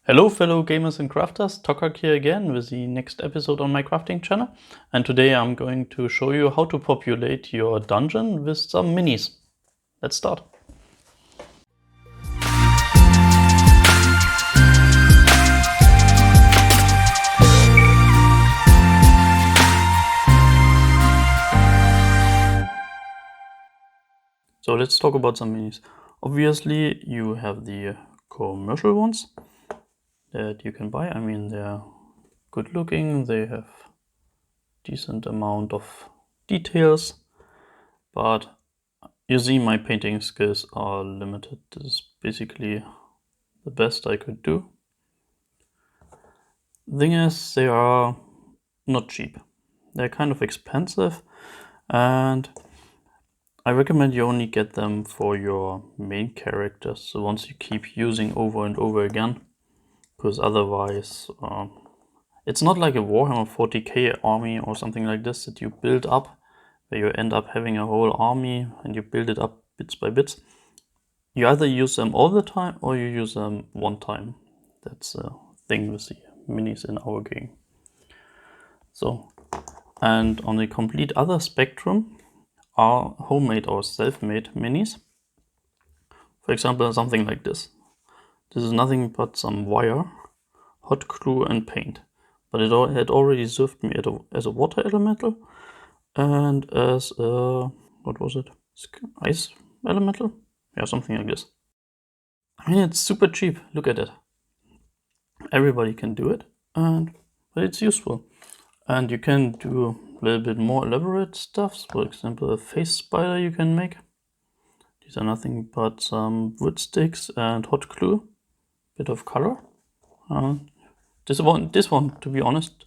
Hello fellow gamers and crafters, Tokrak here again with the next episode on my crafting channel, and today I'm going to show you how to populate your dungeon with some minis. Let's start. So let's talk about some minis. Obviously you have the commercial ones that you can buy. I mean, they're good looking, they have decent amount of details, but you see my painting skills are limited. This is basically the best I could do. Thing is, they are not cheap. They're kind of expensive, and I recommend you only get them for your main characters, the ones you keep using over and over again, because otherwise it's not like a Warhammer 40k army or something like this that you build up, where you end up having a whole army and you build it up bits by bits. You either use them all the time or you use them one time. That's the thing with the minis in our game. So, and on the complete other spectrum are homemade or self-made minis. For example, something like this. This is nothing but some wire, hot glue and paint. But it had already served me as a water elemental and as a, what was it? Ice elemental? Yeah, something like this. I mean, it's super cheap. Look at it. Everybody can do it, but it's useful. And you can do a little bit more elaborate stuff. For example, a face spider you can make. These are nothing but some wood sticks and hot glue, bit of color. This one, to be honest,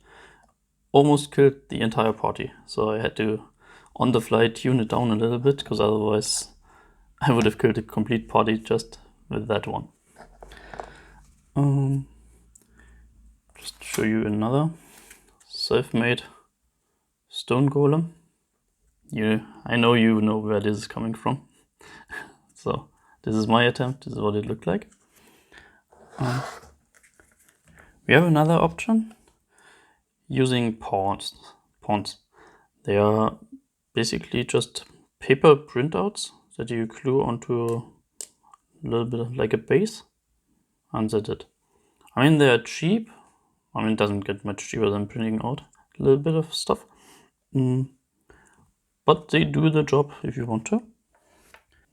almost killed the entire party. So I had to, on the fly, tune it down a little bit, because otherwise I would have killed the complete party just with that one. Just show you another self-made stone golem. I know you know where this is coming from. So this is my attempt. This is what it looked like. We have another option using pawns. They are basically just paper printouts that you glue onto a little bit like a base, and that's it. I mean, they are cheap. I mean, it doesn't get much cheaper than printing out a little bit of stuff. But they do the job if you want to.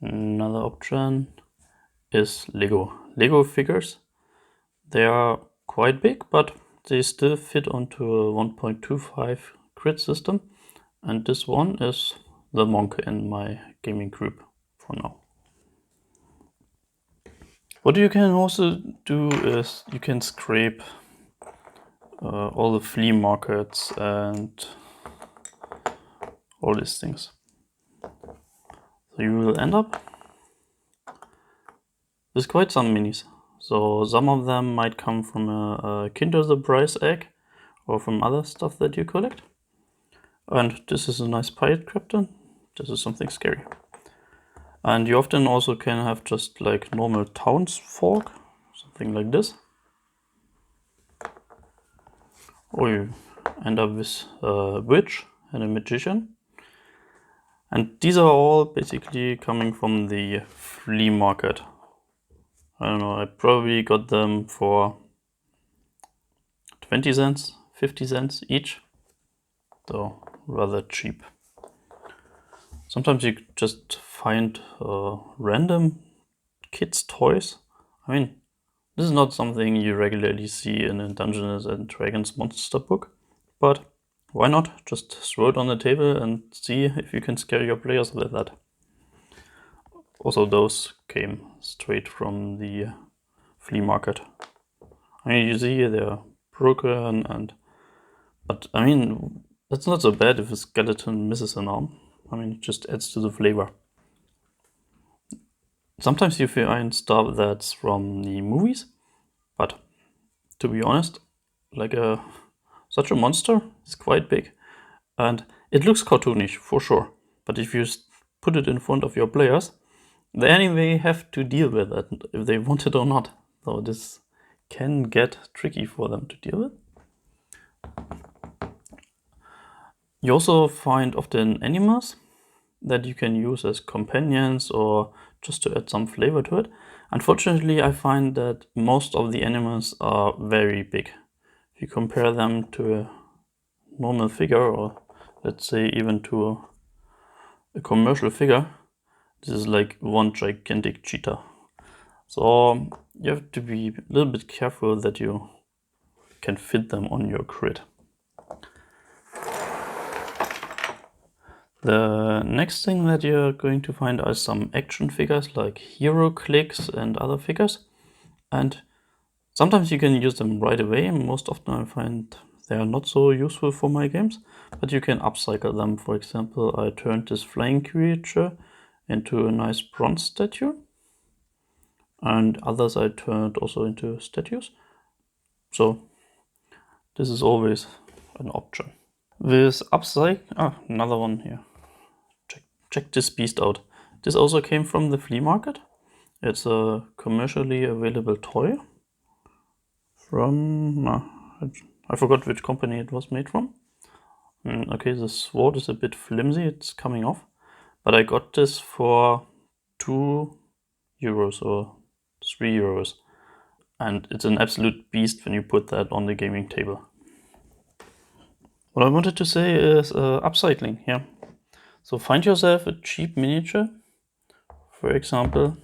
Another option is Lego. Lego figures. They are quite big, but they still fit onto a 1.25 grid system. And this one is the monk in my gaming group for now. What you can also do is you can scrape all the flea markets and all these things. So you will end up with quite some minis. So some of them might come from a Kinder Surprise egg or from other stuff that you collect. And this is a nice pirate captain. This is something scary. And you often also can have just like normal townsfolk, something like this. Or you end up with a witch and a magician. And these are all basically coming from the flea market. I don't know, I probably got them for 20 cents, 50 cents each. So rather cheap. Sometimes you just find random kids' toys. I mean, this is not something you regularly see in a Dungeons and Dragons monster book, but why not just throw it on the table and see if you can scare your players with that. Also, those came straight from the flea market. I mean, you see they're broken, but I mean, that's not so bad if a skeleton misses an arm. I mean, it just adds to the flavor. Sometimes you find stuff that's from the movies, but to be honest, like such a monster is quite big, and it looks cartoonish for sure. But if you put it in front of your players, they anyway have to deal with it if they want it or not. So this can get tricky for them to deal with. You also find often animals that you can use as companions or just to add some flavor to it. Unfortunately, I find that most of the animals are very big. If you compare them to a normal figure, or let's say even to a commercial figure, this is like one gigantic cheetah. So you have to be a little bit careful that you can fit them on your grid. The next thing that you're going to find are some action figures like hero clicks and other figures. And sometimes you can use them right away. Most often I find they are not so useful for my games, but you can upcycle them. For example, I turned this flying creature into a nice bronze statue, and others I turned also into statues. So this is always an option. With upcycle, another one here. Check this beast out. This also came from the flea market. It's a commercially available toy from, I forgot which company it was made from. Okay, the sword is a bit flimsy, it's coming off. But I got this for €2 or €3. And it's an absolute beast when you put that on the gaming table. What I wanted to say is upcycling, yeah. So find yourself a cheap miniature. For example,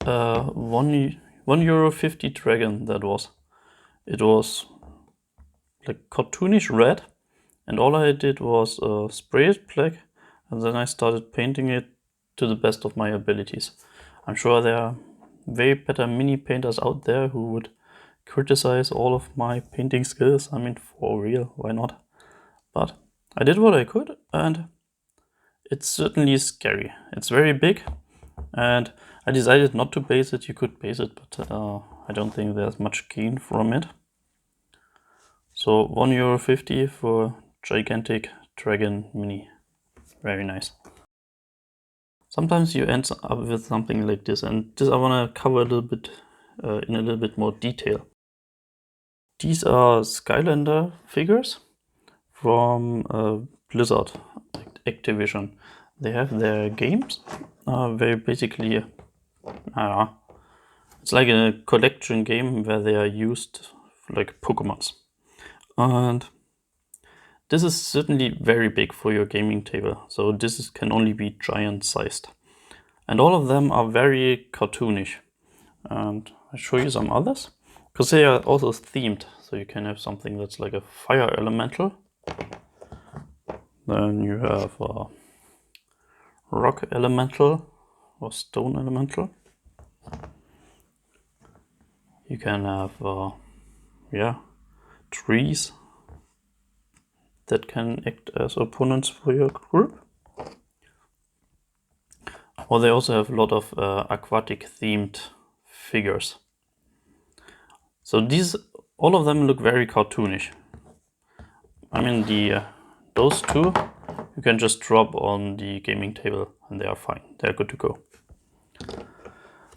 €1.50 dragon that was. It was like cartoonish red, and all I did was spray it black, and then I started painting it to the best of my abilities. I'm sure there are way better mini painters out there who would criticize all of my painting skills. I mean, for real, why not? But I did what I could, and it's certainly scary. It's very big, and I decided not to base it. You could base it, but I don't think there's much gain from it. So €1.50 for gigantic dragon mini. Very nice. Sometimes you end up with something like this, and this I want to cover a little bit in a little bit more detail. These are Skylander figures from Blizzard Activision. They have their games. Very basically, it's like a collection game where they are used like Pokemons. And this is certainly very big for your gaming table, so this can only be giant sized. And all of them are very cartoonish. And I'll show you some others, because they are also themed, so you can have something that's like a fire elemental. Then you have a rock elemental or stone elemental. You can have trees that can act as opponents for your group. Or they also have a lot of aquatic themed figures. So all of them look very cartoonish. I mean, those two you can just drop on the gaming table and they are fine. They're good to go.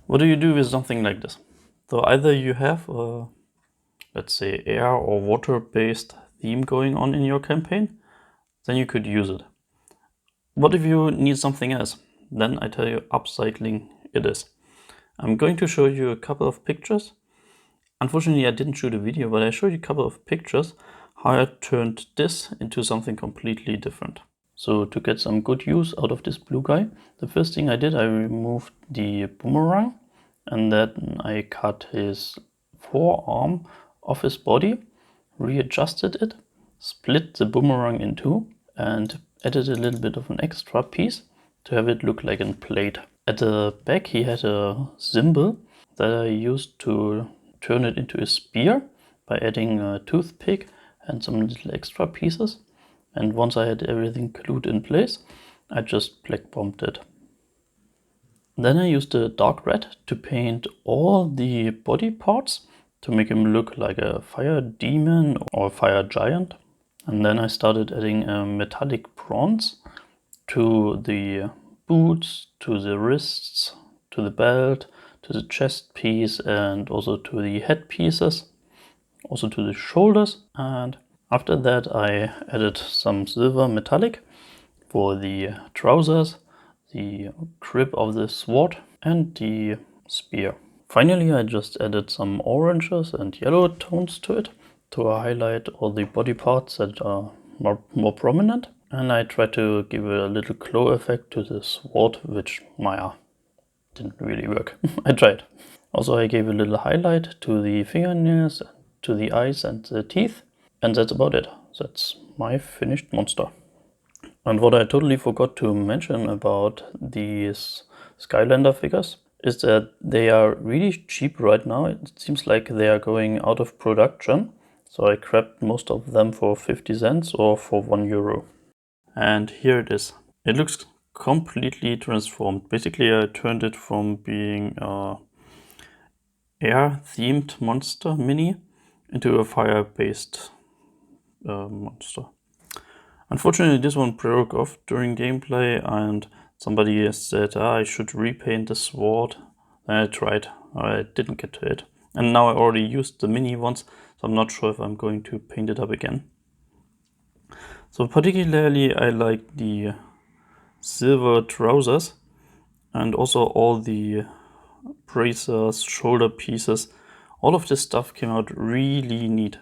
What do you do with something like this? So either you have let's say air or water based theme going on in your campaign, then you could use it. What if you need something else? Then I tell you, upcycling it is. I'm going to show you a couple of pictures. Unfortunately, I didn't shoot a video, but I showed you a couple of pictures how I turned this into something completely different. So to get some good use out of this blue guy, the first thing I did, I removed the boomerang, and then I cut his forearm off his body, readjusted it, split the boomerang in two, and added a little bit of an extra piece to have it look like a plate. At the back he had a symbol that I used to turn it into a spear by adding a toothpick and some little extra pieces. And once I had everything glued in place, I just black bombed it. Then I used a dark red to paint all the body parts to make him look like a fire demon or a fire giant. And then I started adding a metallic bronze to the boots, to the wrists, to the belt, to the chest piece and also to the head pieces, also to the shoulders. And after that I added some silver metallic for the trousers, the grip of the sword and the spear. Finally, I just added some oranges and yellow tones to it to highlight all the body parts that are more prominent. And I tried to give a little glow effect to the sword, which didn't really work. I tried. Also, I gave a little highlight to the fingernails, to the eyes and the teeth. And that's about it. That's my finished monster. And what I totally forgot to mention about these Skylander figures is that they are really cheap right now. It seems like they are going out of production. So I grabbed most of them for 50 cents or for €1. And here it is. It looks completely transformed. Basically, I turned it from being a air-themed monster mini into a fire-based monster. Unfortunately, this one broke off during gameplay and somebody said I should repaint the sword. Then I tried. I didn't get to it. And now I already used the mini ones, so I'm not sure if I'm going to paint it up again. So particularly I like the silver trousers and also all the bracers, shoulder pieces. All of this stuff came out really neat.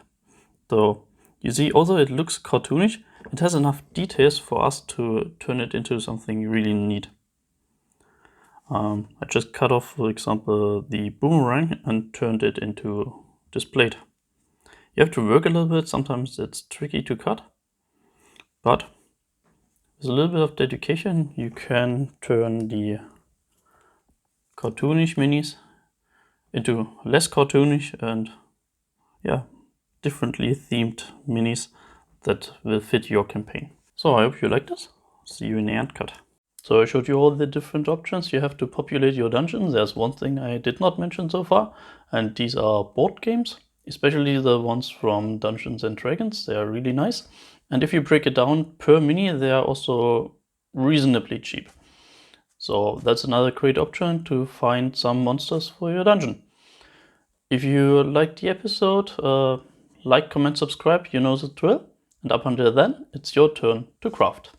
So you see, although it looks cartoonish, it has enough details for us to turn it into something really neat. I just cut off, for example, the boomerang and turned it into this blade. You have to work a little bit, sometimes it's tricky to cut, but with a little bit of dedication you can turn the cartoonish minis into less cartoonish and differently themed minis that will fit your campaign. So I hope you like this. See you in the end cut. So I showed you all the different options you have to populate your dungeon. There's one thing I did not mention so far, and these are board games, especially the ones from Dungeons and Dragons. They are really nice. And if you break it down per mini, they are also reasonably cheap. So that's another great option to find some monsters for your dungeon. If you liked the episode, like, comment, subscribe, you know the drill. And up until then, it's your turn to craft.